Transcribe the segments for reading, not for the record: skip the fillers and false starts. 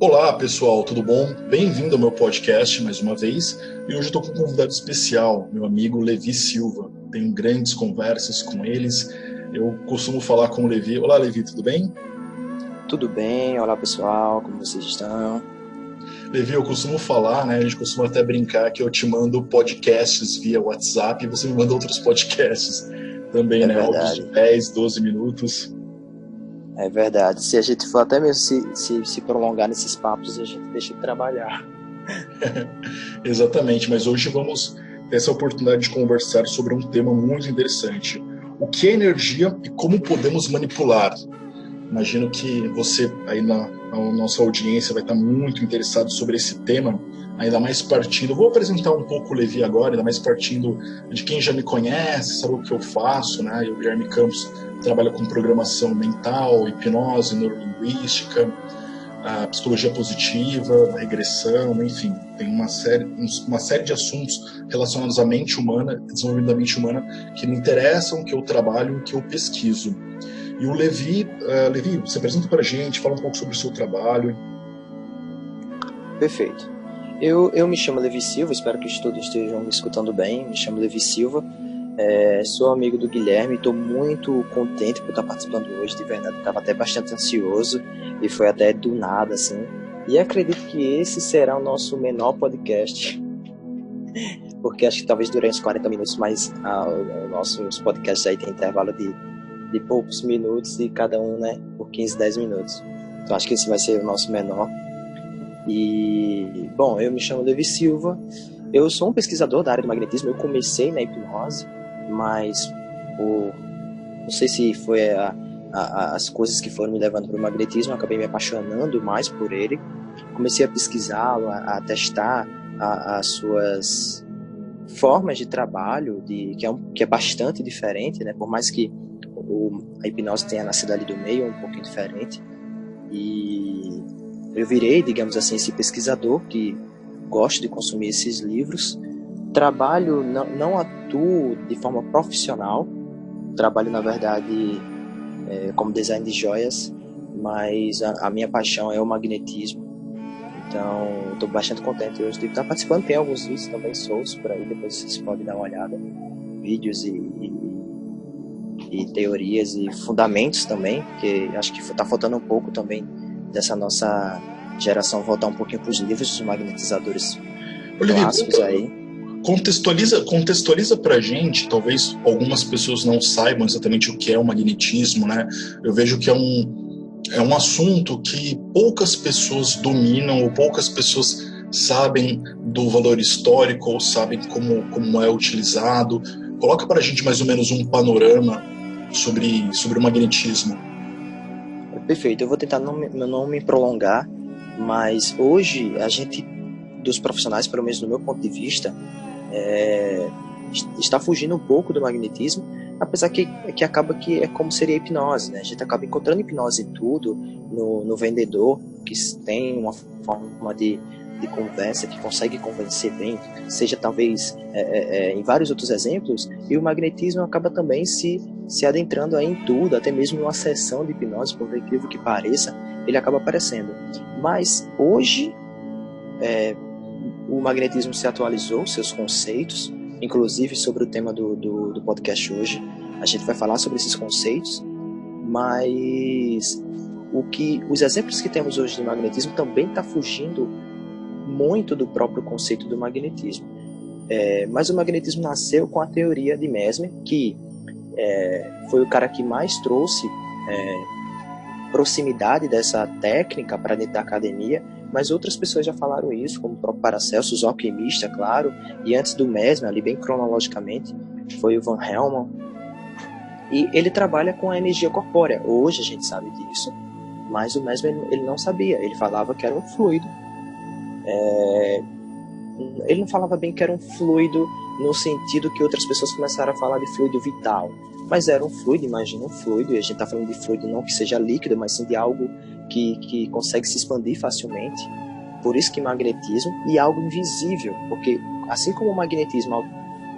Olá pessoal, tudo bom? Bem-vindo ao meu podcast mais uma vez. E hoje eu estou com um convidado especial, meu amigo Levi Silva. Tenho grandes conversas com eles. Eu costumo falar com o Levi. Olá Levi, tudo bem? Tudo bem, olá pessoal, como vocês estão? Levi, eu costumo falar, né? A gente costuma até brincar que eu te mando podcasts via WhatsApp e você me manda outros podcasts também, É né? Áudios de verdade, 10, 12 minutos. é verdade. Se a gente for até mesmo se prolongar nesses papos, a gente deixa de trabalhar. Exatamente, mas hoje vamos ter essa oportunidade de conversar sobre um tema muito interessante. O que é energia e como podemos manipular? Imagino que você aí na nossa audiência vai estar muito interessado sobre esse tema, ainda mais partindo. Eu vou apresentar um pouco o Levi agora, ainda mais partindo de quem já me conhece, sabe o que eu faço, né? Eu, Guilherme Campos, trabalho com programação mental, hipnose, neurolinguística, a psicologia positiva, a regressão, enfim, tem uma série de assuntos relacionados à mente humana, desenvolvimento da mente humana, que me interessam, que eu trabalho, que eu pesquiso. E o Levi, Levi, se apresenta para a gente, fala um pouco sobre o seu trabalho. Perfeito. Eu me chamo Levi Silva, espero que todos estejam me escutando bem. Me chamo Levi Silva, sou amigo do Guilherme, estou muito contente por estar participando hoje, de verdade, estava até bastante ansioso e foi até do nada, assim. E acredito que esse será o nosso menor podcast, porque acho que talvez dure uns 40 minutos, mas os nossos podcasts aí tem intervalo de poucos minutos e cada um, né, por 15, 10 minutos. Então acho que esse vai ser o nosso menor. E, bom, eu me chamo Levi Silva, eu sou um pesquisador da área do magnetismo, eu comecei na hipnose, mas não sei se foi as coisas que foram me levando para o magnetismo, eu acabei me apaixonando mais por ele, comecei a pesquisá-lo, a testar as suas formas de trabalho, que é bastante diferente, né? Por mais que a hipnose tenha nascido ali do meio, um pouquinho diferente. E eu virei, digamos assim, esse pesquisador que gosta de consumir esses livros. Trabalho, não atuo de forma profissional, trabalho, na verdade, como design de joias, mas a minha paixão é o magnetismo. Então, estou bastante contente hoje de estar participando. Tem alguns vídeos também soltos por aí, depois vocês podem dar uma olhada. Vídeos e teorias e fundamentos também, porque acho que está faltando um pouco também dessa nossa geração voltar um pouquinho para os livros dos magnetizadores clássicos aí. Contextualiza pra gente, talvez algumas pessoas não saibam exatamente o que é o magnetismo, né? Eu vejo que é um assunto que poucas pessoas dominam ou poucas pessoas sabem do valor histórico ou sabem como é utilizado. Coloca para a gente mais ou menos um panorama sobre o magnetismo. Perfeito, eu vou tentar não me prolongar, mas hoje a gente, dos profissionais, pelo menos do meu ponto de vista, está fugindo um pouco do magnetismo, apesar que acaba que é como seria a hipnose, né? A gente acaba encontrando hipnose em tudo, no vendedor, que tem uma forma de conversa, que consegue convencer bem, seja talvez em vários outros exemplos, e o magnetismo acaba também se adentrando aí em tudo, até mesmo numa sessão de hipnose, por incrível que pareça, ele acaba aparecendo. Mas hoje o magnetismo se atualizou, seus conceitos, inclusive sobre o tema do podcast hoje, a gente vai falar sobre esses conceitos, mas os exemplos que temos hoje de magnetismo também está fugindo muito do próprio conceito do magnetismo. Mas o magnetismo nasceu com a teoria de Mesmer, que foi o cara que mais trouxe proximidade dessa técnica para dentro da academia, mas outras pessoas já falaram isso, como o próprio Paracelsus, o alquimista, claro, e antes do Mesmer, ali bem cronologicamente, foi o Van Helmont, e ele trabalha com a energia corpórea. Hoje a gente sabe disso, mas o Mesmer ele não sabia, ele falava que era um fluido. Ele não falava bem que era um fluido no sentido que outras pessoas começaram a falar de fluido vital, mas era um fluido, imagina um fluido, e a gente está falando de fluido não que seja líquido, mas sim de algo que consegue se expandir facilmente. Por isso que magnetismo, e algo invisível, porque assim como o magnetismo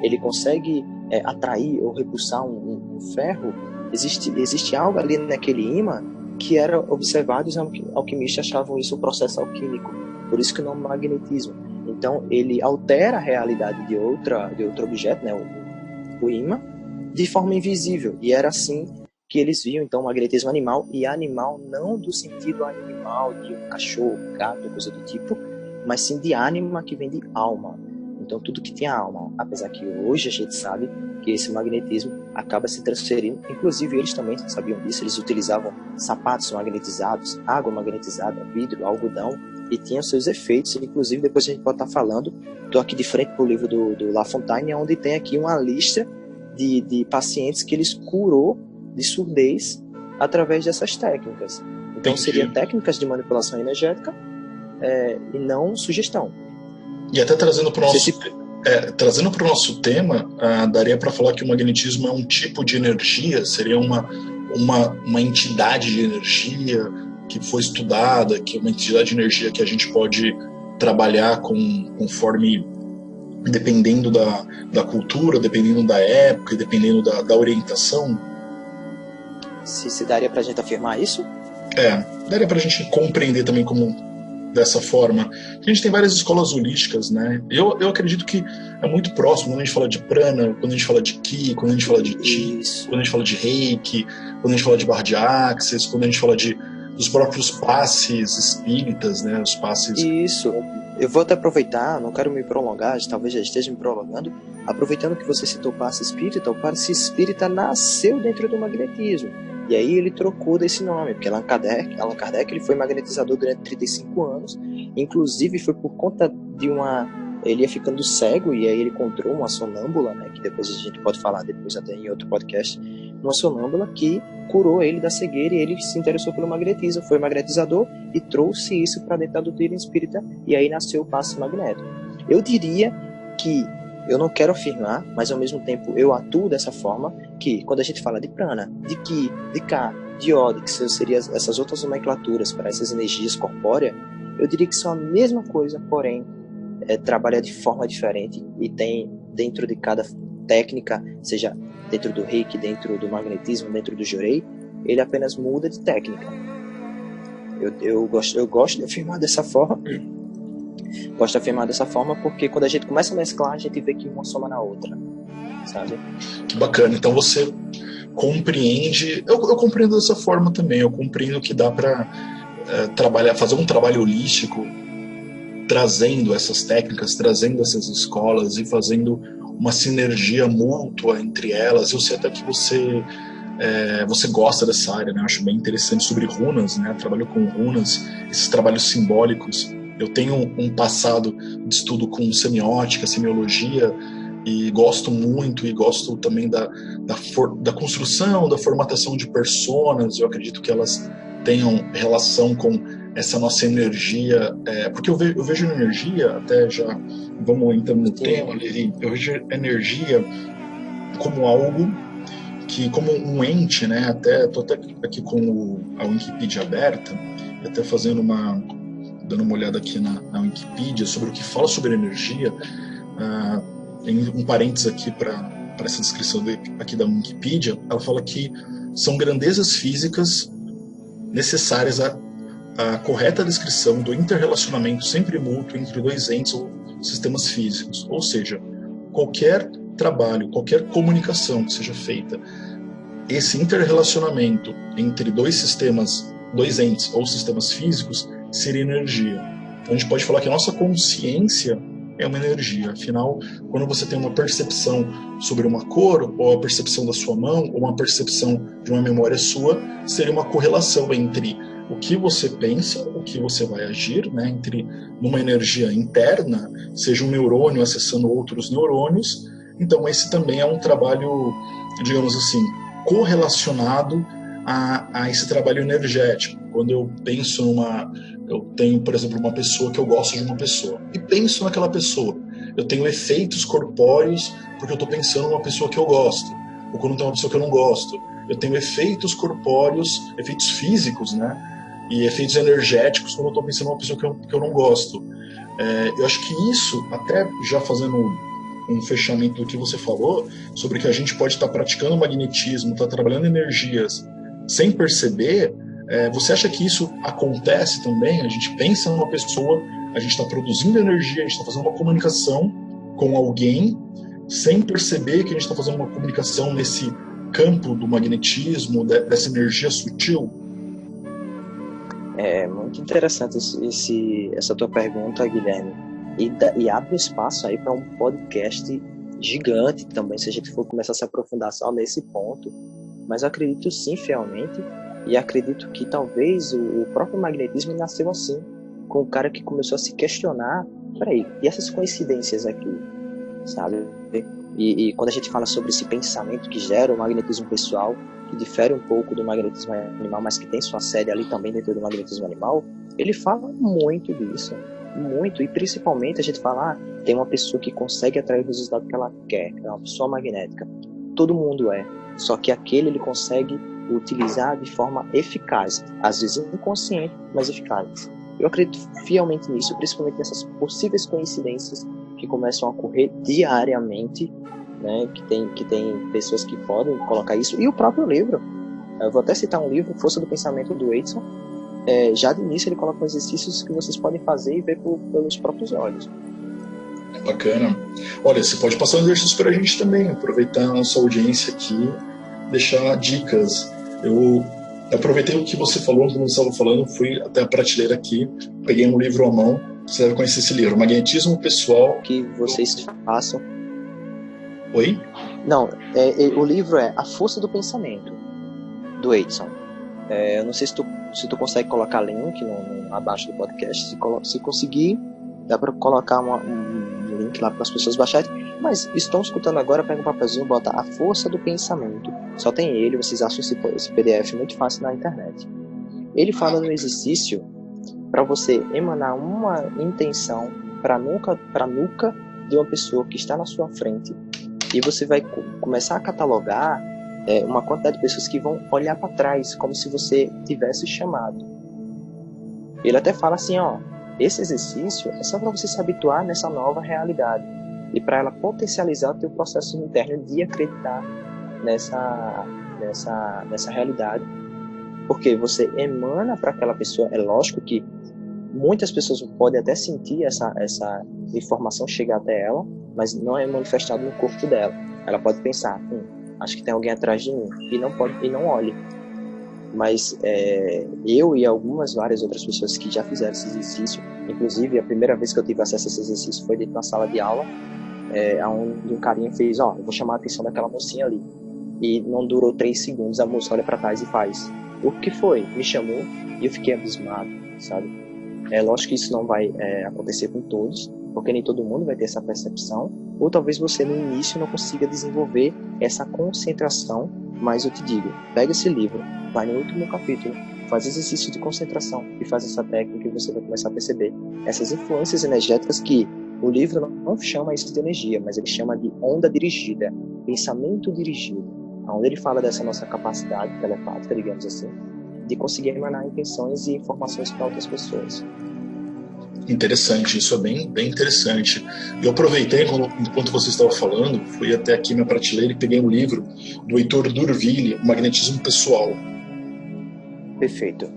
ele consegue atrair ou repulsar um ferro, existe algo ali naquele ímã que era observado, os alquimistas achavam isso um processo alquímico, por isso que o nome magnetismo. Então ele altera a realidade de outro objeto, né, o ímã, de forma invisível, e era assim que eles viam então o magnetismo animal, e animal não do sentido animal de um cachorro, gato, coisa do tipo, mas sim de ânima, que vem de alma. Então tudo que tinha alma, apesar que hoje a gente sabe que esse magnetismo acaba se transferindo, inclusive eles também sabiam disso, eles utilizavam sapatos magnetizados, água magnetizada, vidro, algodão, e tinham seus efeitos. Inclusive depois a gente pode estar falando, estou aqui de frente para o livro do La Fontaine, onde tem aqui uma lista de pacientes que eles curou de surdez através dessas técnicas. Então seriam técnicas de manipulação energética e não sugestão. E até trazendo para o nosso tema, daria para falar que o magnetismo é um tipo de energia, seria uma entidade de energia que foi estudada, que é uma entidade de energia que a gente pode trabalhar conforme, dependendo da cultura, dependendo da época, dependendo da orientação. Se daria para a gente afirmar isso? Daria para a gente compreender também como dessa forma. A gente tem várias escolas holísticas, né? Eu acredito que é muito próximo quando a gente fala de prana, quando a gente fala de ki, quando a gente fala de ti, quando a gente fala de reiki, quando a gente fala de barra de axis, quando a gente fala dos próprios passes espíritas, né? Os passes... Isso. Eu vou até aproveitar, não quero me prolongar, talvez já esteja me prolongando, aproveitando que você citou o passe espírita, o passe espírita nasceu dentro do magnetismo. E aí ele trocou desse nome, porque Allan Kardec ele foi magnetizador durante 35 anos, inclusive foi por conta de ele ia ficando cego, e aí ele encontrou uma sonâmbula, né, que depois a gente pode falar depois até em outro podcast, uma sonâmbula que curou ele da cegueira, e ele se interessou pelo magnetismo, foi magnetizador e trouxe isso para dentro da doutrina espírita, e aí nasceu o passe magnético. Eu diria que, eu não quero afirmar, mas ao mesmo tempo eu atuo dessa forma, que quando a gente fala de prana, de ki, de ka, de ode, que seriam essas outras nomenclaturas para essas energias corpóreas, eu diria que são a mesma coisa, porém trabalha de forma diferente, e tem dentro de cada técnica, seja dentro do reiki, dentro do magnetismo, dentro do jorei, ele apenas muda de técnica. Eu gosto de afirmar dessa forma. Gosto de afirmar dessa forma porque quando a gente começa a mesclar, a gente vê que uma soma na outra, sabe? Que bacana. Então você compreende... Eu compreendo dessa forma também. Eu compreendo que dá para fazer um trabalho holístico, trazendo essas técnicas, trazendo essas escolas e fazendo uma sinergia mútua entre elas. Eu sei até que você gosta dessa área, né? Eu acho bem interessante sobre runas, né? Trabalho com runas, esses trabalhos simbólicos. Eu tenho um passado de estudo com semiótica, semiologia, e gosto muito, e gosto também da construção, da formatação de personas. Eu acredito que elas tenham relação com essa nossa energia, porque eu vejo energia, até já vamos entrando no tema, Levi, eu vejo energia como algo que, como um ente, né? Estou até aqui com a Wikipedia aberta, até dando uma olhada aqui na Wikipedia sobre o que fala sobre energia. Tem um parênteses aqui para essa descrição aqui da Wikipedia. Ela fala que são grandezas físicas necessárias à correta descrição do interrelacionamento sempre mútuo entre dois entes ou sistemas físicos. Ou seja, qualquer trabalho, qualquer comunicação que seja feita, esse interrelacionamento entre dois entes ou sistemas físicos seria energia. Então a gente pode falar que a nossa consciência é uma energia. Afinal, quando você tem uma percepção sobre uma cor, ou a percepção da sua mão, ou uma percepção de uma memória sua, seria uma correlação entre o que você pensa, o que você vai agir, né? Entre uma energia interna, seja um neurônio acessando outros neurônios. Então esse também é um trabalho, digamos assim, correlacionado a esse trabalho energético. Quando eu penso eu tenho, por exemplo, uma pessoa que eu gosto de uma pessoa e penso naquela pessoa, eu tenho efeitos corpóreos porque eu estou pensando numa pessoa que eu gosto, ou quando tem uma pessoa que eu não gosto, eu tenho efeitos corpóreos, efeitos físicos, né, e efeitos energéticos quando eu estou pensando numa pessoa que eu não gosto. Eu acho que isso, até já fazendo um fechamento do que você falou, sobre que a gente pode estar praticando magnetismo, estar trabalhando energias sem perceber, Você acha que isso acontece também? A gente pensa numa pessoa, a gente está produzindo energia, a gente está fazendo uma comunicação com alguém, sem perceber que a gente está fazendo uma comunicação nesse campo do magnetismo, dessa energia sutil? É muito interessante essa tua pergunta, Guilherme, e abre espaço aí para um podcast gigante também, se a gente for começar a se aprofundar só nesse ponto. Mas eu acredito sim, fielmente, e acredito que talvez o próprio magnetismo nasceu assim, com o cara que começou a se questionar, peraí, e essas coincidências aqui, sabe? E quando a gente fala sobre esse pensamento que gera o magnetismo pessoal, que difere um pouco do magnetismo animal, mas que tem sua série ali também dentro do magnetismo animal, ele fala muito disso, muito, e principalmente a gente fala, tem uma pessoa que consegue atrair o resultado que ela quer, é uma pessoa magnética, todo mundo é, só que aquele ele consegue utilizar de forma eficaz, às vezes inconsciente, mas eficaz. Eu acredito fielmente nisso, principalmente nessas possíveis coincidências que começam a ocorrer diariamente, né? Que tem pessoas que podem colocar isso, e o próprio livro. Eu vou até citar um livro, Força do Pensamento, do Edson. Já de início ele coloca exercícios que vocês podem fazer e ver pelos próprios olhos. Bacana. Olha, você pode passar um exercício para a gente também, aproveitar a nossa audiência aqui, deixar dicas. Eu aproveitei o que você falou, quando você estava falando, fui até a prateleira aqui, peguei um livro à mão, você deve conhecer esse livro, Magnetismo Pessoal. Que vocês façam. Oi? Não, o livro é A Força do Pensamento, do Edson. Eu não sei se tu consegue colocar link abaixo do podcast, se conseguir, dá para colocar um link lá para as pessoas baixarem, mas estão escutando agora, pega um papelzinho, bota A Força do Pensamento, só tem ele, vocês acham esse PDF muito fácil na internet. Ele fala no exercício para você emanar uma intenção para a nuca de uma pessoa que está na sua frente, e você vai começar a catalogar uma quantidade de pessoas que vão olhar para trás, como se você tivesse chamado. Ele até fala assim, esse exercício é só para você se habituar nessa nova realidade e para ela potencializar o teu processo interno de acreditar nessa realidade, porque você emana para aquela pessoa. É lógico que muitas pessoas podem até sentir essa informação chegar até ela, mas não é manifestado no corpo dela. Ela pode pensar, acho que tem alguém atrás de mim, e não olhe. Mas eu e várias outras pessoas que já fizeram esse exercício, inclusive a primeira vez que eu tive acesso a esse exercício foi dentro da sala de aula, onde um carinha fez, eu vou chamar a atenção daquela mocinha ali. E não durou 3 segundos, a moça olha para trás e faz. O que foi? Me chamou e eu fiquei abismado, sabe? É lógico que isso não vai acontecer com todos, porque nem todo mundo vai ter essa percepção, ou talvez você no início não consiga desenvolver essa concentração, mas eu te digo, pega esse livro, vai no último capítulo, faz exercício de concentração e faz essa técnica, e você vai começar a perceber essas influências energéticas que o livro não chama isso de energia, mas ele chama de onda dirigida, pensamento dirigido, onde ele fala dessa nossa capacidade telepática, digamos assim, de conseguir emanar intenções e informações para outras pessoas. Interessante, isso é bem interessante. Eu aproveitei, enquanto você estava falando, fui até aqui minha prateleira e peguei um livro do Heitor D'Urville, O Magnetismo Pessoal. Perfeito.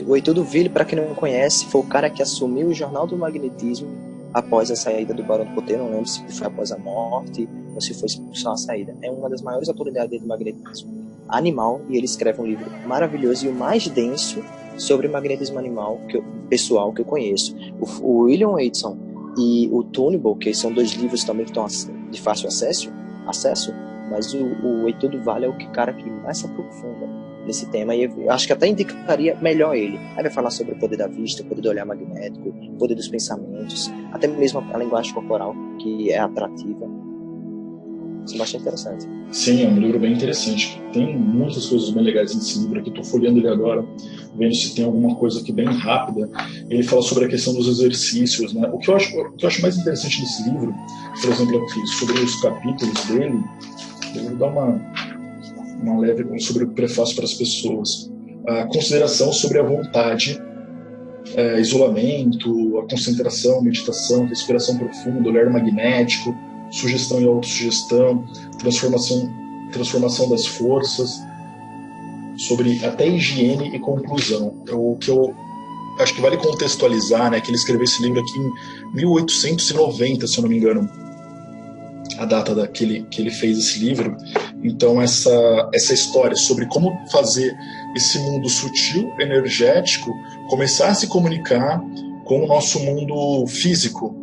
O Heitor D'Urville, para quem não conhece, foi o cara que assumiu o Jornal do Magnetismo após a saída do Barão do Poder, não lembro se foi após a morte ou se foi só a saída. É uma das maiores autoridades do magnetismo animal, e ele escreve um livro maravilhoso e o mais denso sobre magnetismo animal pessoal que eu conheço. O William Edson e o Tunable, que são 2 livros também que estão de fácil acesso, mas o Heitor D'Urville é o cara que mais se aprofunda nesse tema, e eu acho que até indicaria melhor ele. Aí vai falar sobre o poder da vista, o poder do olhar magnético, o poder dos pensamentos, até mesmo a linguagem corporal, que é atrativa. Isso é bastante interessante. Sim, é um livro bem interessante. Tem muitas coisas bem legais nesse livro aqui. Estou folheando ele agora, vendo se tem alguma coisa aqui bem rápida. Ele fala sobre a questão dos exercícios, né? O que eu acho mais interessante desse livro, por exemplo, aqui, sobre os capítulos dele, eu vou dar uma leve sobre o prefácio para as pessoas. A consideração sobre a vontade, isolamento, a concentração, meditação, respiração profunda, olhar magnético, sugestão e autossugestão, transformação das forças. sobre até higiene e conclusão. O que eu acho que vale contextualizar, né, que ele escreveu esse livro aqui em 1890, se eu não me engano, a data que ele fez esse livro. Então essa história sobre como fazer esse mundo sutil, energético, começar a se comunicar com o nosso mundo físico.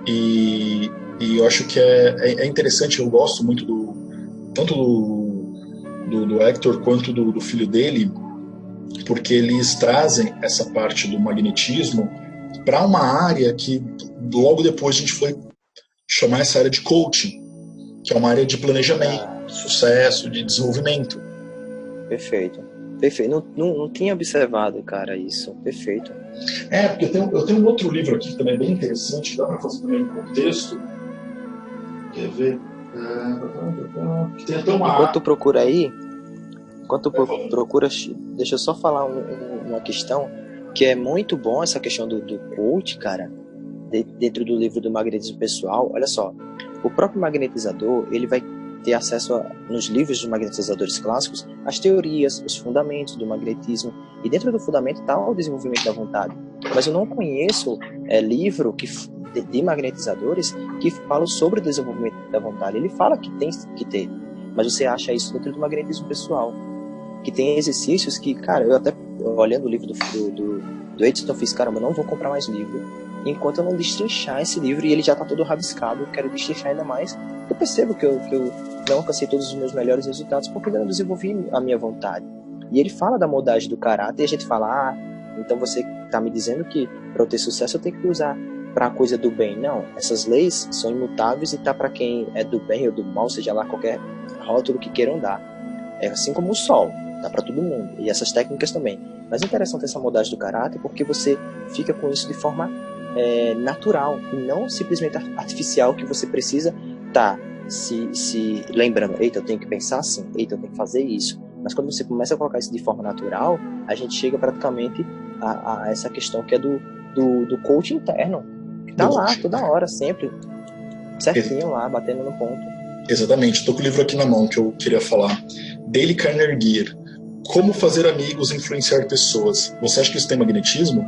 E eu acho que é interessante, eu gosto muito tanto do Hector quanto do filho dele, porque eles trazem essa parte do magnetismo para uma área que logo depois a gente foi chamar essa área de coaching, que é uma área de planejamento, de sucesso, de desenvolvimento. Perfeito. Não tinha observado, cara, isso. Perfeito. Porque eu tenho um outro livro aqui que também é bem interessante, dá para fazer também um contexto. Quer ver? Tem até uma... Enquanto tu procura aí, deixa eu só falar uma questão que é muito bom, essa questão do coach, cara, dentro do livro do magnetismo pessoal. Olha só, o próprio magnetizador, ele vai ter acesso nos livros dos magnetizadores clássicos às teorias, os fundamentos do magnetismo, e dentro do fundamento está o desenvolvimento da vontade. Mas eu não conheço livro de magnetizadores que falam sobre o desenvolvimento da vontade. Ele fala que tem que ter, mas você acha isso dentro do magnetismo pessoal, que tem exercícios que, cara, eu até olhando o livro do Edson, fiz, caramba, eu não vou comprar mais livro enquanto eu não destrinchar esse livro, e ele já está todo rabiscado. Eu quero destrinchar ainda mais. Eu percebo que eu não alcancei todos os meus melhores resultados porque ainda não desenvolvi a minha vontade. E ele fala da moldagem do caráter, e a gente fala, então você está me dizendo que para eu ter sucesso eu tenho que usar para a coisa do bem. Não, essas leis são imutáveis e tá para quem é do bem ou do mal, seja lá qualquer rótulo que queiram dar. É assim como o sol, dá para todo mundo, e essas técnicas também. Mas é interessante essa moldagem do caráter porque você fica com isso de forma natural e não simplesmente artificial, que você precisa se lembrando, eita, eu tenho que pensar assim, eita, eu tenho que fazer isso. Mas quando você começa a colocar isso de forma natural, a gente chega praticamente a essa questão que é do coach interno, que tá lá toda hora, sempre certinho lá, batendo no ponto. Exatamente, estou com o livro aqui na mão que eu queria falar. Dale Carnegie, Como Fazer Amigos e Influenciar Pessoas. Você acha que isso tem magnetismo?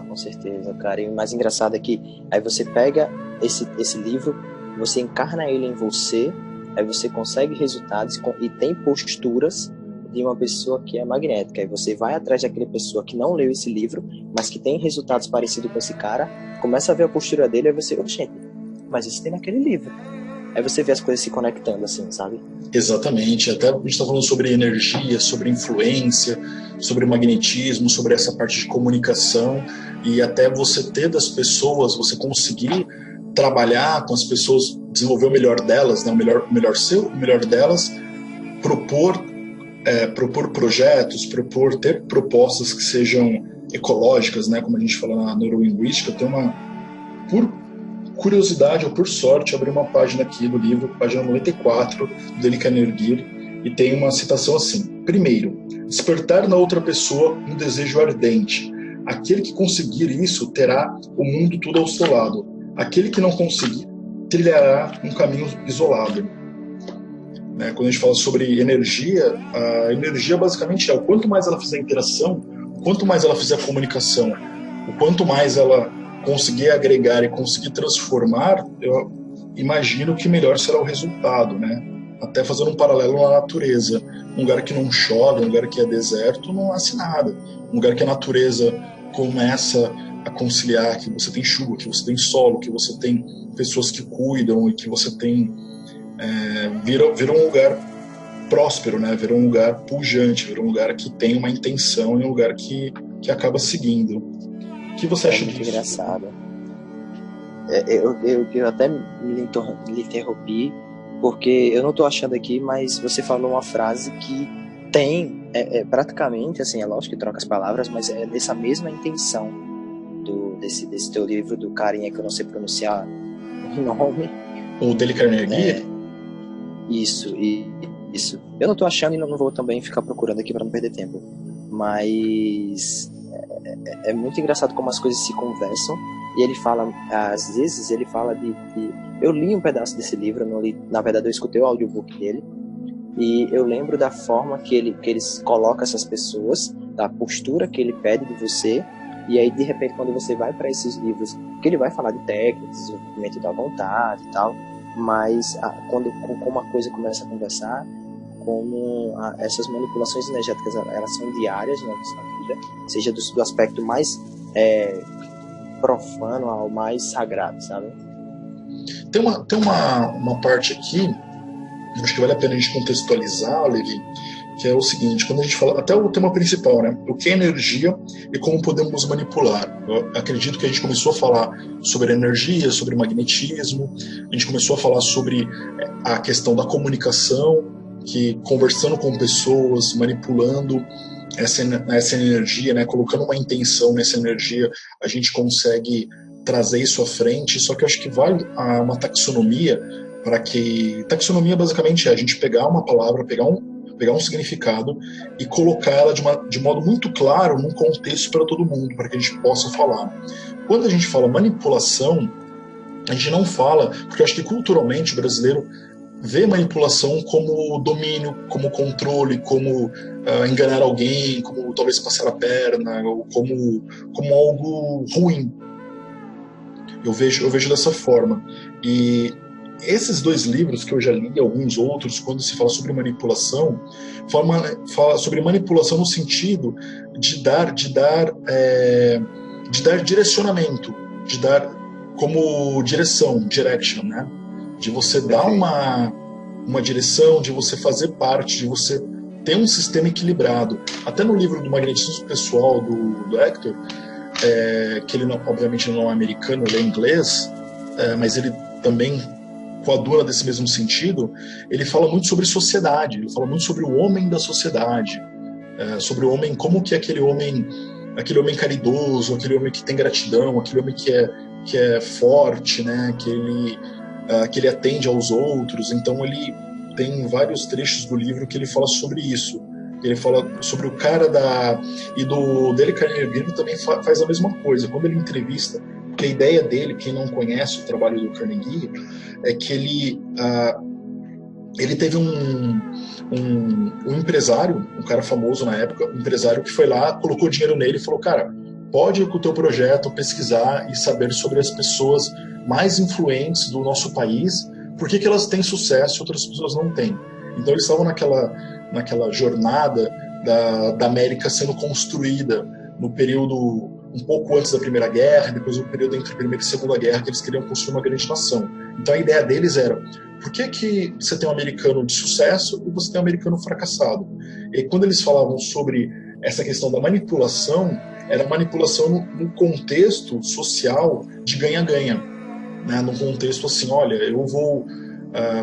Com certeza, cara. E o mais engraçado é que aí você pega esse livro, você encarna ele em você, aí você consegue resultados e tem posturas de uma pessoa que é magnética. Aí você vai atrás daquela pessoa que não leu esse livro, mas que tem resultados parecidos com esse cara, começa a ver a postura dele, aí você, gente, mas isso tem naquele livro. Aí você vê as coisas se conectando assim, sabe? Exatamente. Até a gente está falando sobre energia, sobre influência, sobre magnetismo, sobre essa parte de comunicação, e até você ter das pessoas, você conseguir trabalhar com as pessoas, desenvolver o melhor delas, né? o melhor seu, o melhor delas, propor projetos, ter propostas que sejam ecológicas, né? Como a gente fala na neurolinguística. Tem por curiosidade ou por sorte, abri uma página aqui do livro, página 94, do Dale Carnegie, e tem uma citação assim: primeiro, despertar na outra pessoa um desejo ardente. Aquele que conseguir isso terá o mundo todo ao seu lado. Aquele que não conseguir trilhará um caminho isolado. Né? Quando a gente fala sobre energia, a energia basicamente é o quanto mais ela fizer interação, o quanto mais ela fizer comunicação, o quanto mais ela conseguir agregar e conseguir transformar, eu imagino que melhor será o resultado, né? Até fazendo um paralelo na natureza. Um lugar que não chove, um lugar que é deserto, não nasce nada. Um lugar que a natureza começa a conciliar, que você tem chuva, que você tem solo, que você tem pessoas que cuidam e que você tem... vira um lugar próspero, né? Vira um lugar pujante, vira um lugar que tem uma intenção e um lugar que acaba seguindo. O que você acha disso? Engraçado. Eu até me interrompi, porque eu não estou achando aqui, mas você falou uma frase que tem praticamente, assim, é lógico que troca as palavras, mas é dessa mesma intenção desse teu livro, do carinha que eu não sei pronunciar o nome. O Dale Carnegie? Isso. Eu não estou achando e não vou também ficar procurando aqui para não perder tempo, mas... É muito engraçado como as coisas se conversam. E ele fala, às vezes ele fala eu li um pedaço desse livro, não li, na verdade eu escutei o audiobook dele, E eu lembro da forma que ele coloca essas pessoas, da postura que ele pede de você, e aí de repente quando você vai para esses livros, que ele vai falar de técnicas, desenvolvimento da vontade e tal, mas como a coisa começa a conversar, como essas manipulações energéticas elas são diárias na nossa vida, seja do aspecto mais profano ao mais sagrado, sabe? Tem uma parte aqui, acho que vale a pena a gente contextualizar, Levi, que é o seguinte: quando a gente fala, até o tema principal, né? O que é energia e como podemos manipular. Eu acredito que a gente começou a falar sobre energia, sobre magnetismo, a gente começou a falar sobre a questão da comunicação, que conversando com pessoas, manipulando essa energia, né? Colocando uma intenção nessa energia, a gente consegue trazer isso à frente. Só que eu acho que vale uma taxonomia, para que... Taxonomia basicamente é a gente pegar uma palavra, pegar um significado e colocar ela de modo muito claro num contexto para todo mundo, para que a gente possa falar. Quando a gente fala manipulação, a gente não fala, porque eu acho que culturalmente o brasileiro vê manipulação como domínio, como controle, como enganar alguém, como talvez passar a perna, ou como algo ruim. Eu vejo dessa forma. E esses dois livros que eu já li, alguns outros, quando se fala sobre manipulação, fala sobre manipulação no sentido de dar direcionamento, de dar como direction, né? De você dar uma direção, de você fazer parte, de você ter um sistema equilibrado. Até no livro do Magnetismo Pessoal do Hector, que ele obviamente não é americano, ele é inglês, mas ele também coaduna desse mesmo sentido. Ele fala muito sobre sociedade, ele fala muito sobre o homem da sociedade, sobre o homem, como que é aquele homem caridoso, aquele homem que tem gratidão, aquele homem que é forte, né? Que ele atende aos outros. Então ele tem vários trechos do livro que ele fala sobre isso. Ele fala sobre o cara e do Dale Carnegie também faz a mesma coisa. Quando ele entrevista, porque a ideia dele, quem não conhece o trabalho do Carnegie, é que ele teve um empresário, um cara famoso na época, um empresário que foi lá, colocou dinheiro nele e falou: cara, pode ir com o teu projeto pesquisar e saber sobre as pessoas mais influentes do nosso país, por que elas têm sucesso e outras pessoas não têm. Então eles estavam naquela jornada da América sendo construída no período um pouco antes da Primeira Guerra, e depois no período entre a Primeira e a Segunda Guerra, que eles queriam construir uma grande nação. Então a ideia deles era: por que você tem um americano de sucesso e você tem um americano fracassado? E quando eles falavam sobre essa questão da manipulação, era manipulação no contexto social de ganha-ganha, né? Num contexto assim: olha, eu vou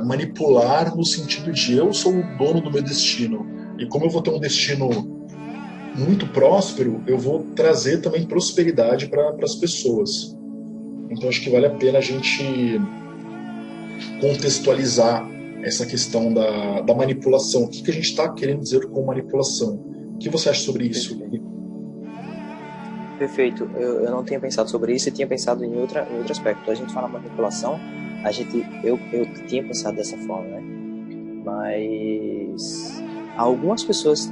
manipular no sentido de eu sou o dono do meu destino, e como eu vou ter um destino muito próspero, eu vou trazer também prosperidade para as pessoas. Então acho que vale a pena a gente contextualizar essa questão da manipulação. O que a gente está querendo dizer com manipulação? O que você acha sobre isso? Perfeito. Eu não tinha pensado sobre isso, e tinha pensado em outro aspecto. A gente fala manipulação, eu tinha pensado dessa forma, né? Mas algumas pessoas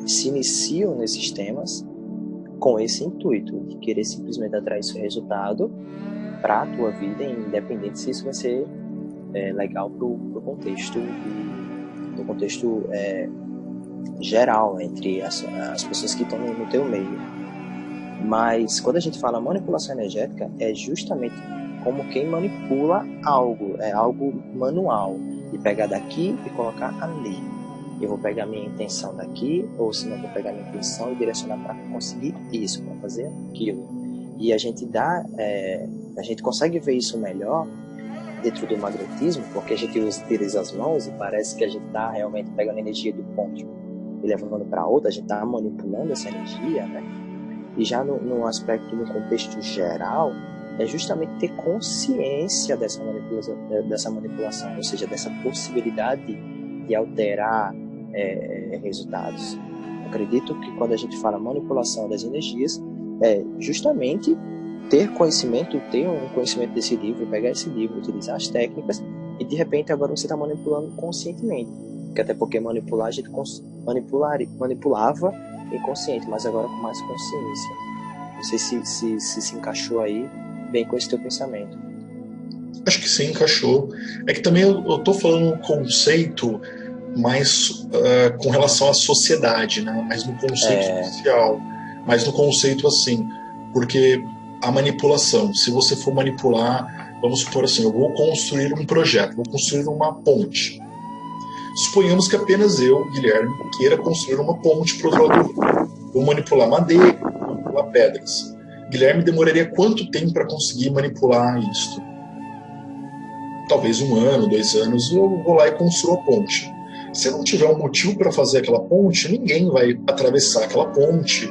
se iniciam nesses temas com esse intuito de querer simplesmente atrair esse resultado para a tua vida, independente se isso vai ser legal pro contexto geral entre as pessoas que estão no teu meio. Mas quando a gente fala manipulação energética, é justamente como quem manipula algo, é algo manual, de pegar daqui e colocar ali. Eu vou pegar minha intenção daqui, ou se não, vou pegar minha intenção e direcionar para conseguir isso, para fazer aquilo. E a gente consegue ver isso melhor dentro do magnetismo, porque a gente utiliza as mãos e parece que a gente está realmente pegando a energia do ponto e levando para outra, a gente está manipulando essa energia, né? E já no aspecto, no contexto geral, é justamente ter consciência dessa manipulação, ou seja, dessa possibilidade de alterar resultados. Acredito que quando a gente fala manipulação das energias, é justamente ter um conhecimento desse livro, pegar esse livro, utilizar as técnicas, e de repente agora você está manipulando conscientemente. porque até porque manipular a gente manipulava inconsciente, mas agora com mais consciência. Não sei se encaixou aí bem com esse teu pensamento. Acho que sim, encaixou. É que também eu tô falando um conceito mais com relação à sociedade, né? Mais no conceito social, mais no conceito assim, porque a manipulação, se você for manipular, vamos supor assim, eu vou construir um projeto, vou construir uma ponte. Suponhamos que apenas eu, Guilherme, queira construir uma ponte para o outro lado. Vou manipular madeira, vou manipular pedras. Guilherme demoraria quanto tempo para conseguir manipular isto? Talvez 1 ano, 2 anos, eu vou lá e construo a ponte. Se eu não tiver um motivo para fazer aquela ponte, ninguém vai atravessar aquela ponte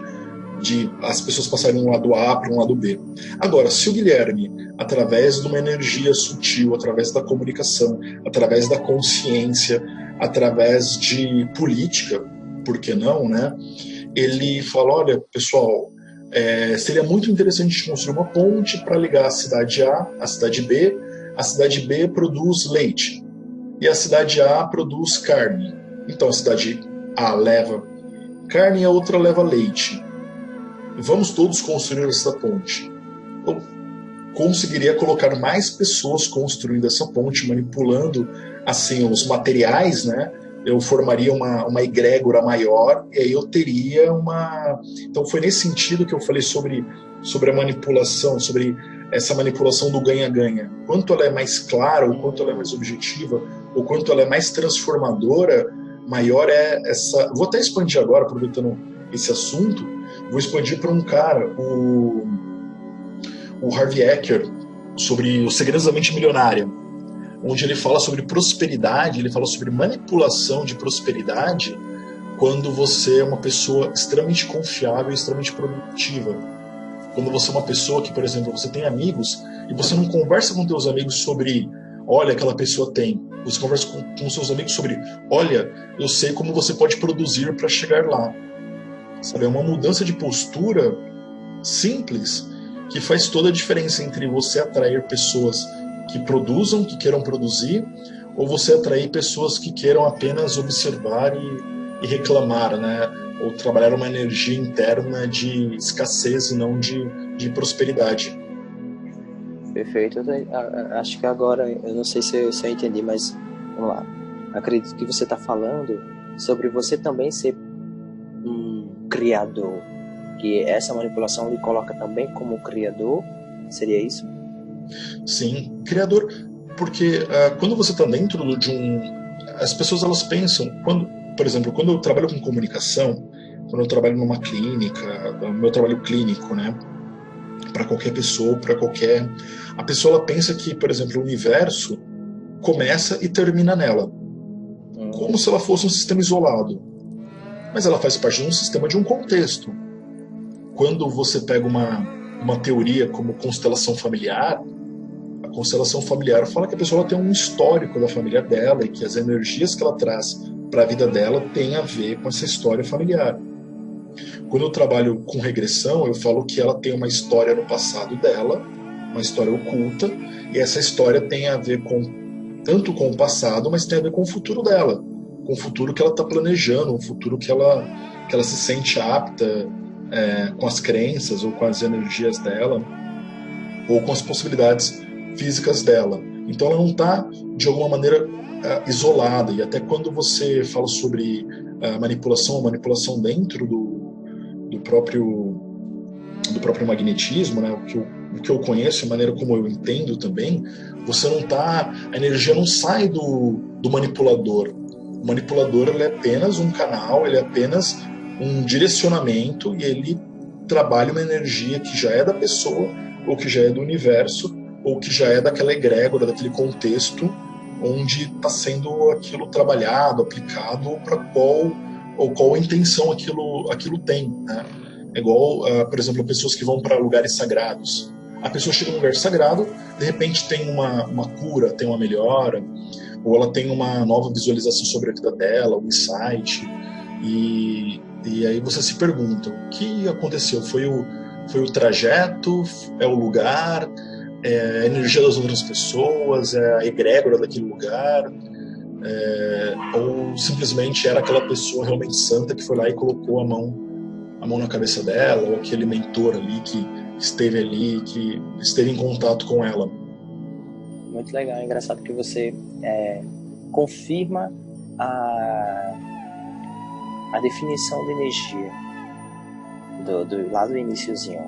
de as pessoas passarem de um lado A para um lado B. Agora, se o Guilherme, através de uma energia sutil, através da comunicação, através da consciência, através de política, por que não, né? Ele fala, olha, pessoal, seria muito interessante construir uma ponte para ligar a cidade A à cidade B. A cidade B produz leite e a cidade A produz carne. Então a cidade A leva carne e a outra leva leite. Vamos todos construir essa ponte. Eu conseguiria colocar mais pessoas construindo essa ponte, manipulando assim os materiais, né? Eu formaria uma egrégora maior e aí eu teria uma... Então foi nesse sentido que eu falei sobre a manipulação, sobre essa manipulação do ganha-ganha. Quanto ela é mais clara, ou quanto ela é mais objetiva, ou quanto ela é mais transformadora, maior é essa... Vou até expandir agora, aproveitando esse assunto, vou expandir para um cara, o Harvey Eker, sobre Os Segredos da Mente Milionária, onde ele fala sobre prosperidade, ele fala sobre manipulação de prosperidade quando você é uma pessoa extremamente confiável e extremamente produtiva. Quando você é uma pessoa que, por exemplo, você tem amigos e você não conversa com seus amigos sobre, olha, aquela pessoa tem. Você conversa com seus amigos sobre, olha, eu sei como você pode produzir para chegar lá. Sabe, é uma mudança de postura simples que faz toda a diferença entre você atrair pessoas que produzam, que queiram produzir, ou você atrair pessoas que queiram apenas observar e reclamar, né? Ou trabalhar uma energia interna de escassez e não de prosperidade. Perfeito. Acho que agora, eu não sei se eu entendi, mas vamos lá. Acredito que você está falando sobre você também ser um criador, que essa manipulação lhe coloca também como criador, seria isso? Sim, criador, porque quando você está dentro de as pessoas elas pensam, por exemplo, quando eu trabalho com comunicação, quando eu trabalho numa clínica, meu trabalho clínico, né, para qualquer pessoa, a pessoa ela pensa que, por exemplo, o universo começa e termina nela, como se ela fosse um sistema isolado, mas ela faz parte de um sistema, de um contexto. Quando você pega uma teoria como constelação familiar, a constelação familiar fala que a pessoa tem um histórico da família dela e que as energias que ela traz para a vida dela tem a ver com essa história familiar. Quando eu trabalho com regressão, eu falo que ela tem uma história no passado dela, uma história oculta, e essa história tem a ver tanto com o passado, mas tem a ver com o futuro dela, com o futuro que ela está planejando, um futuro que ela se sente apta com as crenças ou com as energias dela, ou com as possibilidades físicas dela. Então ela não está, de alguma maneira, isolada. E até quando você fala sobre a manipulação dentro do próprio magnetismo, né, o que eu conheço, a maneira como eu entendo também, a energia não sai do manipulador. O manipulador ele é apenas um canal, ele é apenas um direcionamento e ele trabalha uma energia que já é da pessoa, ou que já é do universo, ou que já é daquela egrégora, daquele contexto onde está sendo aquilo trabalhado, aplicado, para qual intenção aquilo tem, né? É igual, por exemplo, pessoas que vão para lugares sagrados. A pessoa chega num lugar sagrado, de repente tem uma cura, tem uma melhora, ou ela tem uma nova visualização sobre a vida dela, um insight, e aí você se pergunta, o que aconteceu? Foi o trajeto? É o lugar? É a energia das outras pessoas? É a egrégora daquele lugar? ou simplesmente era aquela pessoa realmente santa que foi lá e colocou a mão na cabeça dela, ou aquele mentor ali que esteve ali, que esteve em contato com ela. Muito legal, é engraçado que você confirma a definição de energia lá do iniciozinho,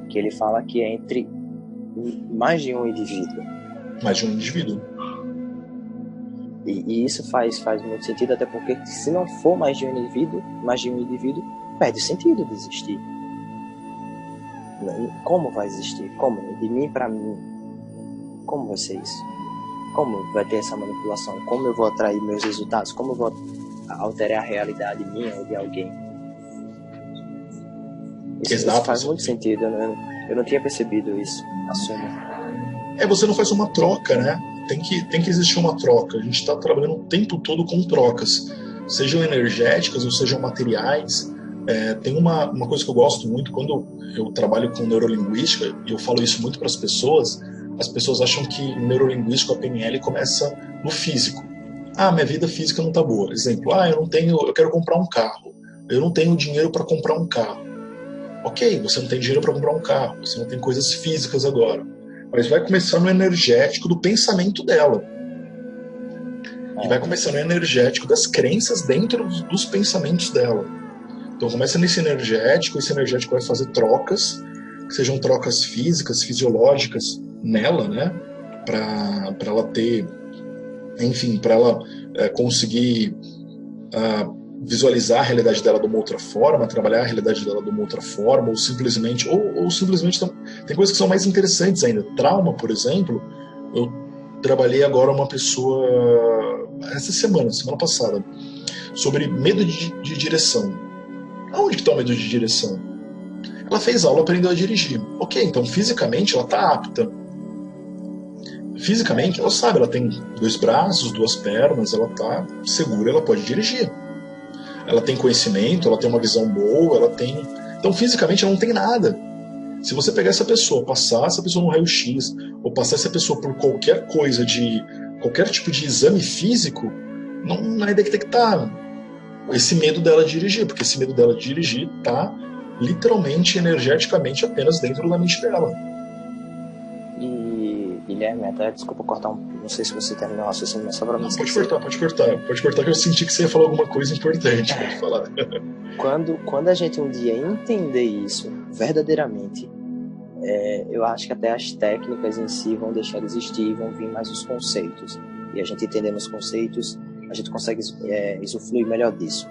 que ele fala que é entre mais de um indivíduo. Mais de um indivíduo. E isso faz muito sentido, até porque se não for mais de um indivíduo, perde o sentido de existir. Como vai existir? Como? De mim para mim. Como vai ser isso? Como vai ter essa manipulação? Como eu vou atrair meus resultados? Como eu vou alterar a realidade minha ou de alguém? Isso faz muito sentido, né? Eu não tinha percebido isso. Assumo. Você não faz uma troca, né? Tem que existir uma troca. A gente está trabalhando o tempo todo com trocas, sejam energéticas ou sejam materiais. Tem uma coisa que eu gosto muito quando eu trabalho com neurolinguística, e eu falo isso muito para as pessoas acham que neurolinguística, a PNL, começa no físico. Minha vida física não está boa. Exemplo, eu quero comprar um carro. Eu não tenho dinheiro para comprar um carro. Ok, você não tem dinheiro para comprar um carro, você não tem coisas físicas agora. Mas vai começar no energético do pensamento dela. E vai começar no energético das crenças dentro dos pensamentos dela. Então começa nesse energético, esse energético vai fazer trocas, que sejam trocas físicas, fisiológicas nela, né? Para ela ter, enfim, para ela conseguir visualizar a realidade dela de uma outra forma, trabalhar a realidade dela de uma outra forma, ou simplesmente tem coisas que são mais interessantes ainda. Trauma, por exemplo, eu trabalhei agora uma pessoa essa semana passada, sobre medo de direção. Aonde que está o medo de direção? Ela fez aula, aprendeu a dirigir. Ok, então fisicamente ela está apta. Fisicamente ela sabe, ela tem 2 braços, 2 pernas, ela está segura, ela pode dirigir. Ela tem conhecimento, ela tem uma visão boa, Então, fisicamente, ela não tem nada. Se você pegar essa pessoa, passar essa pessoa no raio-x, ou passar essa pessoa por qualquer coisa qualquer tipo de exame físico, não vai detectar esse medo dela de dirigir, porque esse medo dela de dirigir está literalmente, energeticamente, apenas dentro da mente dela. E, Guilherme, até, desculpa cortar não sei se você terminou o raciocínio, mas só para mim. Pode cortar, que eu senti que você ia falar alguma coisa importante. Pode falar. Quando a gente um dia entender isso verdadeiramente, eu acho que até as técnicas em si vão deixar de existir e vão vir mais os conceitos. E a gente entendendo os conceitos, a gente consegue usufruir melhor disso.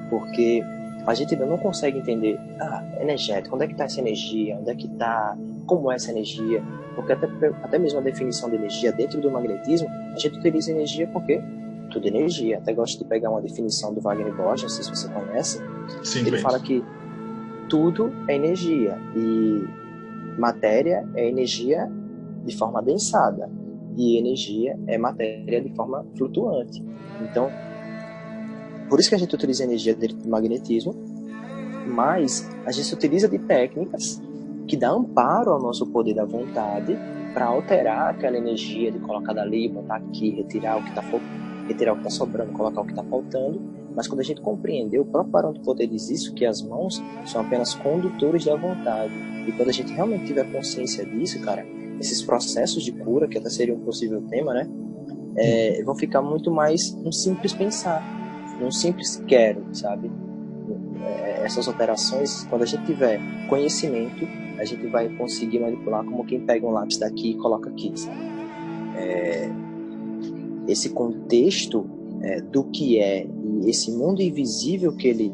Porque a gente ainda não consegue entender, energético, onde é que está essa energia, onde é que está, como é essa energia, porque até mesmo a definição de energia dentro do magnetismo, a gente utiliza energia porque tudo é energia. Até gosto de pegar uma definição do Wagner Borges, não sei se você conhece. Sim, ele fala que tudo é energia e matéria é energia de forma adensada e energia é matéria de forma flutuante. Então, por isso que a gente utiliza energia dentro do magnetismo, mas a gente utiliza de técnicas que dá amparo ao nosso poder da vontade para alterar aquela energia, de colocar dali, botar aqui, retirar o que está sobrando, colocar o que está faltando. Mas quando a gente compreendeu, o próprio Barão do Poder diz isso, que as mãos são apenas condutores da vontade. E quando a gente realmente tiver consciência disso, cara, esses processos de cura, que até seria um possível tema, né? Vão ficar muito mais num simples pensar, num simples quero, sabe? Essas operações, quando a gente tiver conhecimento, a gente vai conseguir manipular como quem pega um lápis daqui e coloca aqui, sabe? Esse contexto do que é e esse mundo invisível que ele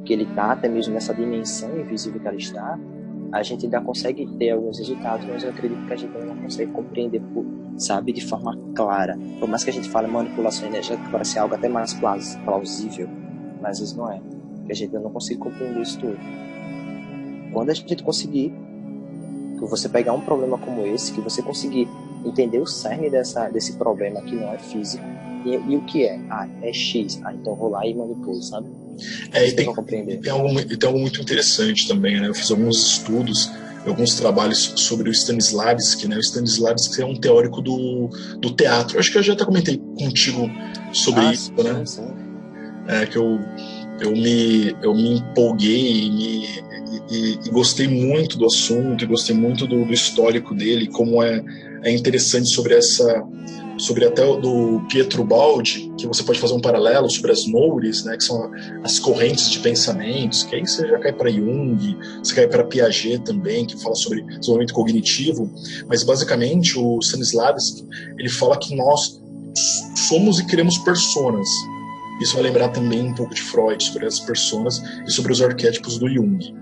está, até mesmo nessa dimensão invisível que ela está, a gente ainda consegue ter alguns resultados, mas eu acredito que a gente ainda não consegue compreender, sabe, de forma clara. Por mais que a gente fale manipulação energética, parece algo até mais plausível, mas isso não é. Porque a gente ainda não consegue compreender isso tudo. Quando a gente conseguir, que você pegar um problema como esse, que você conseguir entender o cerne desse problema que não é físico, e o que é? É X. Então vou lá e manipulo, sabe? E tem algo muito interessante também, né? Eu fiz alguns estudos alguns trabalhos sobre o Stanislavski, né? O Stanislavski é um teórico do teatro. Acho que eu já até comentei contigo sobre isso, sim, né? Sim. Que eu me empolguei e gostei muito do assunto, e gostei muito do histórico dele, como é interessante sobre até o do Pietro Baldi, que você pode fazer um paralelo sobre as Noures, né, que são as correntes de pensamentos, que aí você já cai para Jung, você cai para Piaget também, que fala sobre desenvolvimento cognitivo, mas basicamente o Stanislavski, ele fala que nós somos e criamos personas. Isso vai lembrar também um pouco de Freud, sobre as personas e sobre os arquétipos do Jung.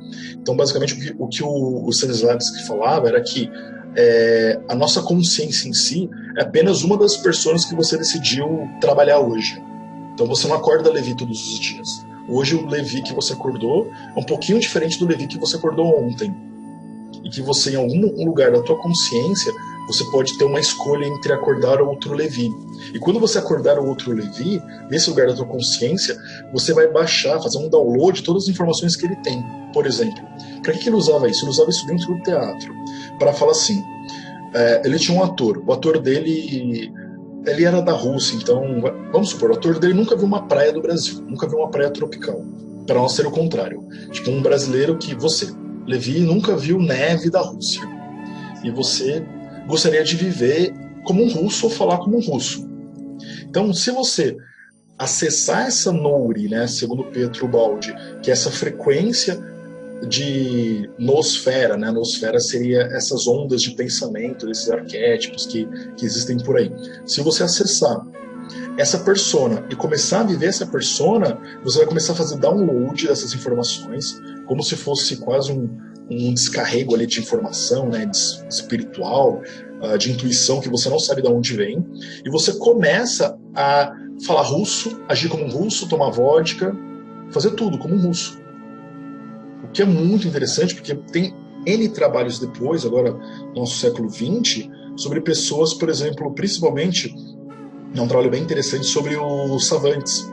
Então, basicamente, o que o Stanislavski falava era que a nossa consciência em si é apenas uma das personas que você decidiu trabalhar hoje. Então, você não acorda Levi todos os dias. Hoje, o Levi que você acordou é um pouquinho diferente do Levi que você acordou ontem. E que você, em algum lugar da tua consciência, você pode ter uma escolha entre acordar outro Levi. E quando você acordar o outro Levi, nesse lugar da tua consciência, você vai baixar, fazer um download de todas as informações que ele tem. Por exemplo, para que ele usava isso? Ele usava isso dentro do teatro. Para falar assim, ele tinha um ator. O ator dele, ele era da Rússia, então, vamos supor, o ator dele nunca viu uma praia do Brasil, nunca viu uma praia tropical. Para nós ser o contrário. Tipo, um brasileiro que você, Levi, nunca viu neve da Rússia. E você gostaria de viver como um russo ou falar como um russo. Então, se você acessar essa noure, né, segundo Pietro Baldi, que é essa frequência de noosfera, né? Noosfera seria essas ondas de pensamento, esses arquétipos que existem por aí. Se você acessar essa persona e começar a viver essa persona, você vai começar a fazer download dessas informações, como se fosse quase um descarrego ali de informação, né, espiritual, de intuição, que você não sabe de onde vem, e você começa a falar russo, agir como um russo, tomar vodka, fazer tudo como um russo. O que é muito interessante, porque tem N trabalhos depois, agora no nosso século XX, sobre pessoas, por exemplo, principalmente, é um trabalho bem interessante sobre os savantes.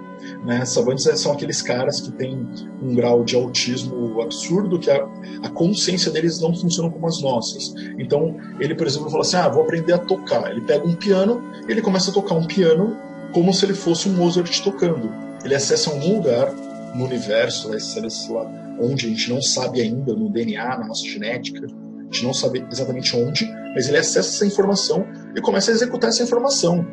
Né? Savantes são aqueles caras que têm um grau de autismo absurdo, que a consciência deles não funciona como as nossas. Então, ele, por exemplo, fala assim, vou aprender a tocar. Ele pega um piano, ele começa a tocar um piano como se ele fosse um Mozart tocando. Ele acessa algum lugar no universo, vai ser, sei lá, onde a gente não sabe ainda, no DNA, na nossa genética, a gente não sabe exatamente onde, mas ele acessa essa informação e começa a executar essa informação,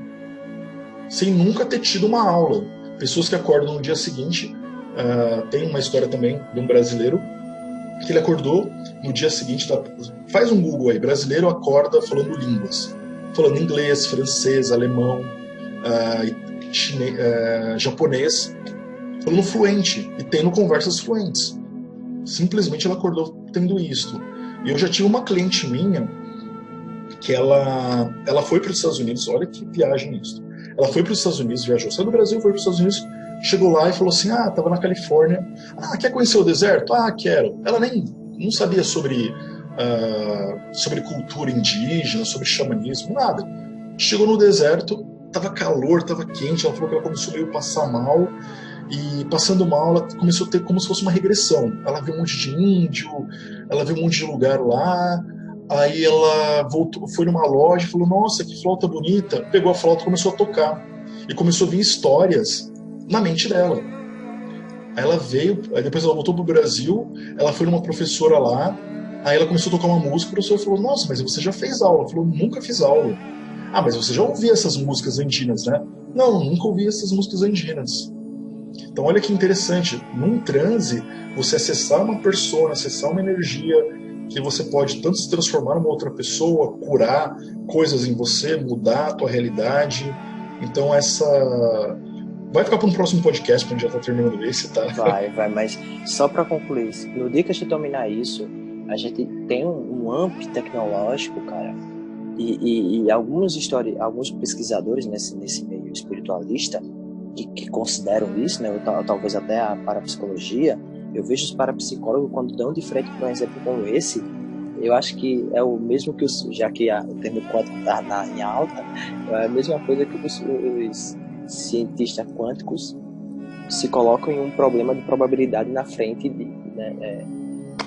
sem nunca ter tido uma aula. Pessoas que acordam no dia seguinte, tem uma história também de um brasileiro, que ele acordou no dia seguinte, faz um Google aí, brasileiro acorda falando línguas, falando inglês, francês, alemão, japonês, falando fluente, e tendo conversas fluentes. Simplesmente ela acordou tendo isso. E eu já tive uma cliente minha que ela foi para os Estados Unidos, olha que viagem isso. Ela foi para os Estados Unidos, viajou, saiu do Brasil, foi para os Estados Unidos, chegou lá e falou assim, tava na Califórnia, quer conhecer o deserto? Quero. Ela nem não sabia sobre cultura indígena, sobre xamanismo, nada. Chegou no deserto, tava calor, tava quente, ela falou que ela começou meio a passar mal, e passando mal, ela começou a ter como se fosse uma regressão. Ela viu um monte de índio, ela viu um monte de lugar lá, aí ela voltou, foi numa loja e falou, nossa, que flauta bonita, pegou a flauta e começou a tocar, e começou a vir histórias na mente dela. Aí ela veio, aí depois ela voltou pro Brasil, ela foi numa professora lá, aí ela começou a tocar uma música, o professor falou, nossa, mas você já fez aula? Ela falou, nunca fiz aula. Mas você já ouvia essas músicas andinas, né? Não, nunca ouvi essas músicas andinas. Então olha que interessante, num transe, você acessar uma persona, acessar uma energia, que você pode tanto se transformar numa outra pessoa, curar coisas em você, mudar a tua realidade. Então essa... Vai ficar para um próximo podcast, porque a gente já está terminando esse, tá? Vai, mas só para concluir, no dia que a gente dominar isso, a gente tem um AMP tecnológico, cara, e alguns pesquisadores nesse meio espiritualista que consideram isso, né, ou talvez até a parapsicologia, eu vejo os parapsicólogos quando dão de frente para um exemplo como esse, eu acho que é o mesmo que já que o termo quântico está em alta, é a mesma coisa que os cientistas quânticos se colocam em um problema de probabilidade na frente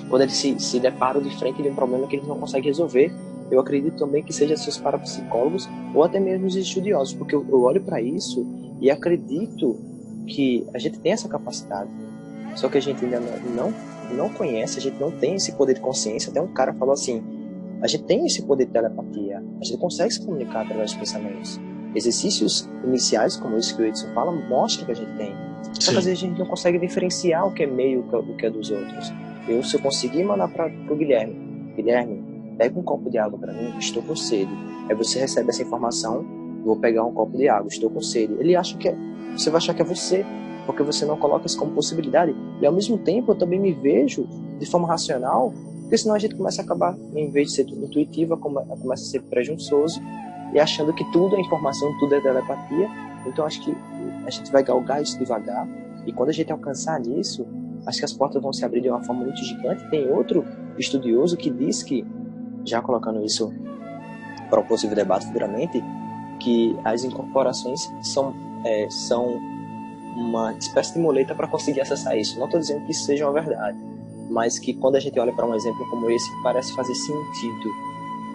quando eles se deparam de frente de um problema que eles não conseguem resolver, eu acredito também que seja seus parapsicólogos ou até mesmo os estudiosos, porque eu olho para isso e acredito que a gente tem essa capacidade, só que a gente ainda não conhece, a gente não tem esse poder de consciência. Até um cara falou assim, a gente tem esse poder de telepatia, a gente consegue se comunicar através dos pensamentos. Exercícios iniciais, como esse que o Edson fala, mostram que a gente tem. Só que às vezes a gente não consegue diferenciar o que é meu e o que é dos outros. Se eu conseguir mandar para o Guilherme, pega um copo de água para mim, estou com sede. Aí você recebe essa informação, vou pegar um copo de água, estou com sede. Ele acha que você vai achar que é você, porque você não coloca isso como possibilidade. E ao mesmo tempo eu também me vejo de forma racional, porque senão a gente começa a acabar, em vez de ser intuitiva, começa a ser presunçoso e achando que tudo é informação, tudo é telepatia. Então acho que a gente vai galgar isso devagar, e quando a gente alcançar nisso, acho que as portas vão se abrir de uma forma muito gigante. Tem outro estudioso que diz que, já colocando isso para um possível debate futuramente, que as incorporações são uma espécie de muleta para conseguir acessar isso. Não estou dizendo que isso seja uma verdade, mas que quando a gente olha para um exemplo como esse, parece fazer sentido,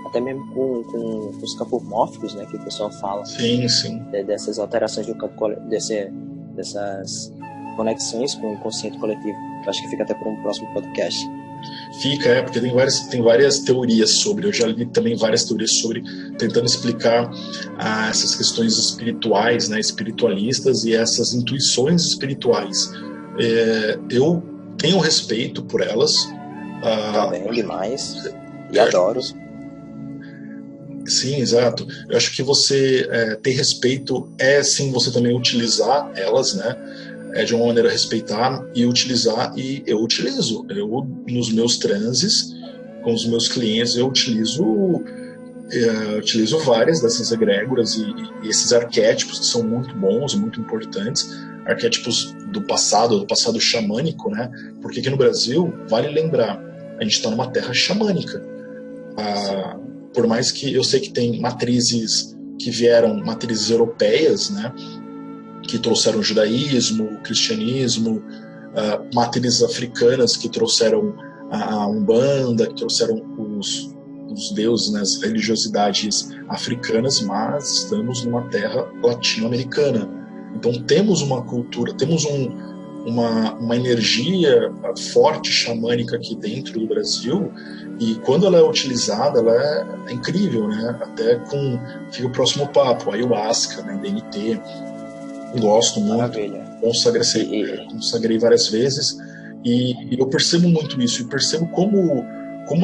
até mesmo com os campos mórficos, né, que o pessoal fala. Sim, sim. Dessas alterações do campo, dessas conexões com o inconsciente coletivo. Eu acho que fica até para um próximo podcast. Fica, porque tem várias teorias sobre, eu já li também várias teorias sobre, tentando explicar essas questões espirituais, né, espiritualistas, e essas intuições espirituais. Eu tenho respeito por elas. Também, demais. E adoro. Sim, exato. Eu acho que você ter respeito sim, você também utilizar elas, né? De uma maneira respeitar e utilizar, e eu utilizo. Eu, nos meus transes, com os meus clientes, eu utilizo várias dessas egrégoras e esses arquétipos que são muito bons e muito importantes, arquétipos do passado xamânico, né? Porque aqui no Brasil, vale lembrar, a gente está numa terra xamânica. Por mais que eu sei que tem matrizes que vieram, matrizes europeias, né? Que trouxeram o judaísmo, o cristianismo, matrizes africanas que trouxeram a Umbanda, que trouxeram os deuses, né, as religiosidades africanas, mas estamos numa terra latino-americana. Então temos uma cultura, temos uma energia forte xamânica aqui dentro do Brasil, e quando ela é utilizada, ela é incrível, né? Até fica o próximo papo, ayahuasca, né, DMT. Gosto muito. Maravilha. Consagrei várias vezes, e eu percebo muito isso, e percebo como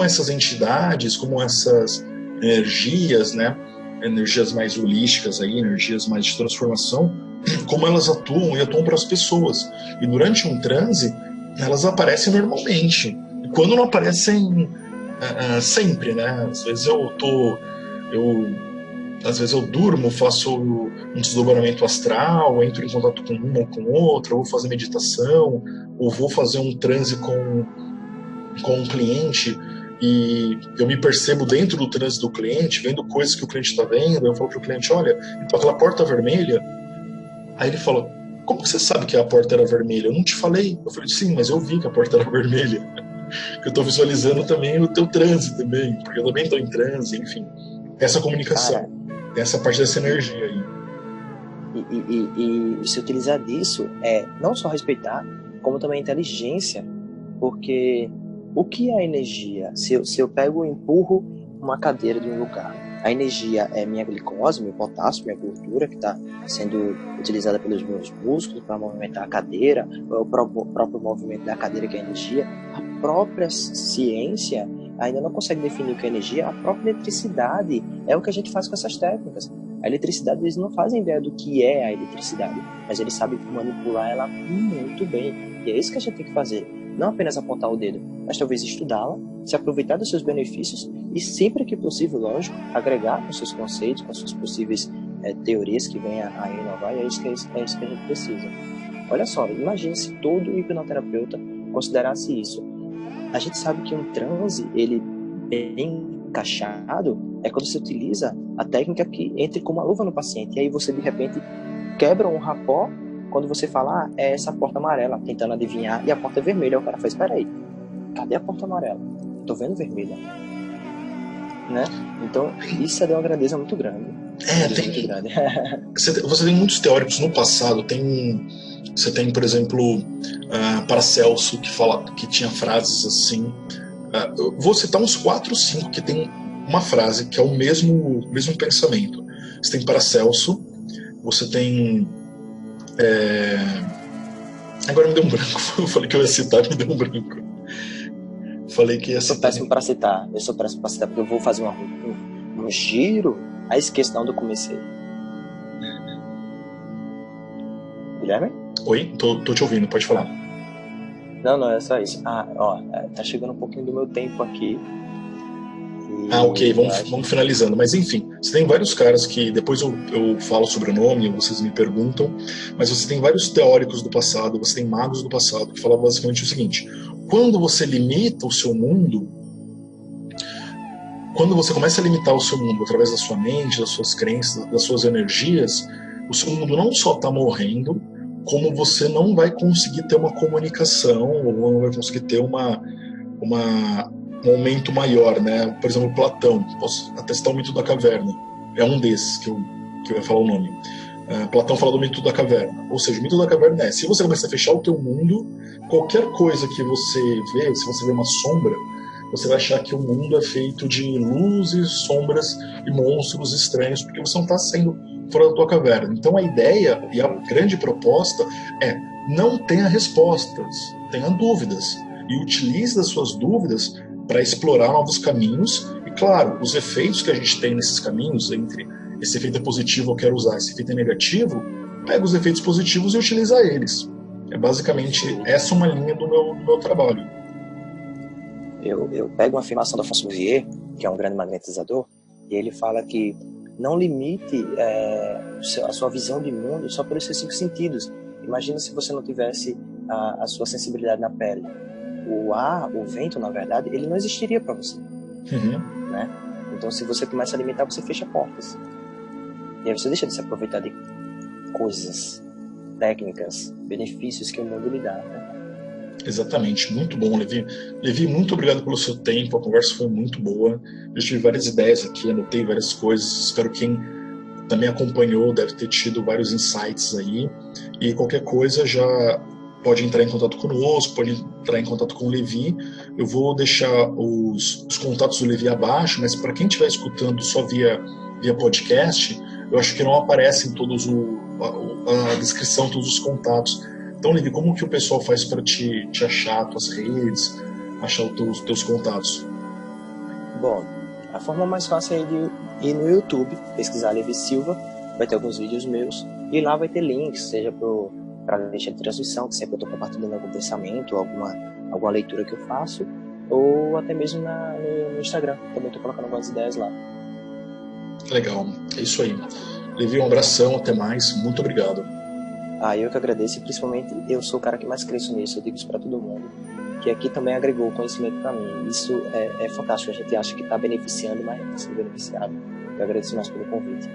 essas entidades, como essas energias, né, energias mais holísticas, aí, energias mais de transformação, como elas atuam para as pessoas. E durante um transe, elas aparecem normalmente. E quando não aparecem sempre, né? Às vezes eu durmo, faço um desdobramento astral, entro em contato com uma ou com outra, ou vou fazer meditação, ou vou fazer um transe com um cliente, e eu me percebo dentro do transe do cliente, vendo coisas que o cliente está vendo. Eu falo para o cliente, olha, então aquela porta vermelha. Aí ele falou, como que você sabe que a porta era vermelha? Eu não te falei. Eu falei, sim, mas eu vi que a porta era vermelha. Eu estou visualizando também o teu transe também, porque eu também estou em transe, enfim. Essa comunicação, essa parte dessa energia aí. E se utilizar disso é não só respeitar, como também inteligência, porque o que é a energia? Se eu pego e empurro uma cadeira de um lugar, a energia é minha glicose, meu potássio, minha gordura, que está sendo utilizada pelos meus músculos para movimentar a cadeira, o próprio movimento da cadeira que é energia. A própria ciência ainda não consegue definir o que é energia. A própria eletricidade é o que a gente faz com essas técnicas. A eletricidade, eles não fazem ideia do que é a eletricidade, mas eles sabem manipular ela muito bem. E é isso que a gente tem que fazer. Não apenas apontar o dedo, mas talvez estudá-la, se aproveitar dos seus benefícios e, sempre que possível, lógico, agregar com seus conceitos, com suas possíveis teorias que venham a inovar, e é isso que a gente precisa. Olha só, imagine se todo hipnoterapeuta considerasse isso. A gente sabe que um transe, ele bem encaixado, é quando você utiliza a técnica que entre como uma luva no paciente, e aí você, de repente, quebra um rapó quando você fala, é essa porta amarela, tentando adivinhar, e a porta é vermelha. O cara faz, espera aí, cadê a porta amarela? Tô vendo vermelha. Né? Então, isso é de uma grandeza muito grande. Muito grande. Você tem muitos teóricos no passado. Você tem, por exemplo, Paracelso, que tinha frases assim. Vou citar uns 4 ou 5 que tem uma frase que é o mesmo pensamento. Você tem Paracelso, você tem. Agora me deu um branco. Eu falei que eu ia citar, me deu um branco. Falei que ia citar. Eu sou péssimo para citar, porque eu vou fazer um giro, aí esqueço de onde eu comecei. Guilherme? Oi, tô te ouvindo, pode falar. Não, é só isso. Tá chegando um pouquinho do meu tempo aqui. Ok, vamos finalizando. Mas enfim, você tem vários caras que depois eu falo sobre o nome, vocês me perguntam, mas você tem vários teóricos do passado, você tem magos do passado que falam basicamente o seguinte: quando você limita o seu mundo, quando você começa a limitar o seu mundo através da sua mente, das suas crenças, das suas energias, o seu mundo não só está morrendo, como você não vai conseguir ter uma comunicação, ou não vai conseguir ter um aumento maior, né? Por exemplo, Platão, posso até citar o mito da caverna, é um desses que eu ia falar o nome. Platão fala do mito da caverna, ou seja, o mito da caverna é: se você começar a fechar o teu mundo, qualquer coisa que você vê, se você vê uma sombra, você vai achar que o mundo é feito de luzes, sombras e monstros estranhos, porque você não está saindo fora da tua caverna. Então a ideia e a grande proposta é: não tenha respostas, tenha dúvidas, e utilize as suas dúvidas para explorar novos caminhos. E claro, os efeitos que a gente tem nesses caminhos, entre esse efeito é positivo, eu quero usar, esse efeito é negativo, pega os efeitos positivos e utiliza eles. É basicamente essa uma linha do meu trabalho. Eu pego uma afirmação do Afonso Bouvier, que é um grande magnetizador, e ele fala que não limite a sua visão de mundo só pelos seus 5 sentidos. Imagina se você não tivesse a sua sensibilidade na pele. O ar, o vento, na verdade, ele não existiria para você. Né? Então, se você começa a limitar, você fecha portas. E aí você deixa de se aproveitar de coisas, técnicas, benefícios que o mundo lhe dá. Né? Exatamente, muito bom, Levi. Levi, muito obrigado pelo seu tempo, a conversa foi muito boa. Eu tive várias ideias aqui, anotei várias coisas. Espero que quem também acompanhou deve ter tido vários insights aí. E qualquer coisa já pode entrar em contato conosco, pode entrar em contato com o Levi. Eu vou deixar os contatos do Levi abaixo, mas para quem estiver escutando só via podcast, eu acho que não aparecem todos a descrição, todos os contatos. Então, Levi, como que o pessoal faz para te achar, tuas redes, achar os teus contatos? Bom, a forma mais fácil é de ir no YouTube, pesquisar Levi Silva, vai ter alguns vídeos meus, e lá vai ter links, seja para a lista de transmissão, que sempre eu estou compartilhando algum pensamento, alguma leitura que eu faço, ou até mesmo no Instagram, também estou colocando algumas ideias lá. Legal, é isso aí. Levi, um abração, até mais, muito obrigado. Eu que agradeço, e principalmente eu sou o cara que mais cresço nisso, eu digo isso para todo mundo, que aqui também agregou conhecimento para mim. Isso é fantástico, a gente acha que está beneficiando, mas não está sendo beneficiado. Eu agradeço mais pelo convite.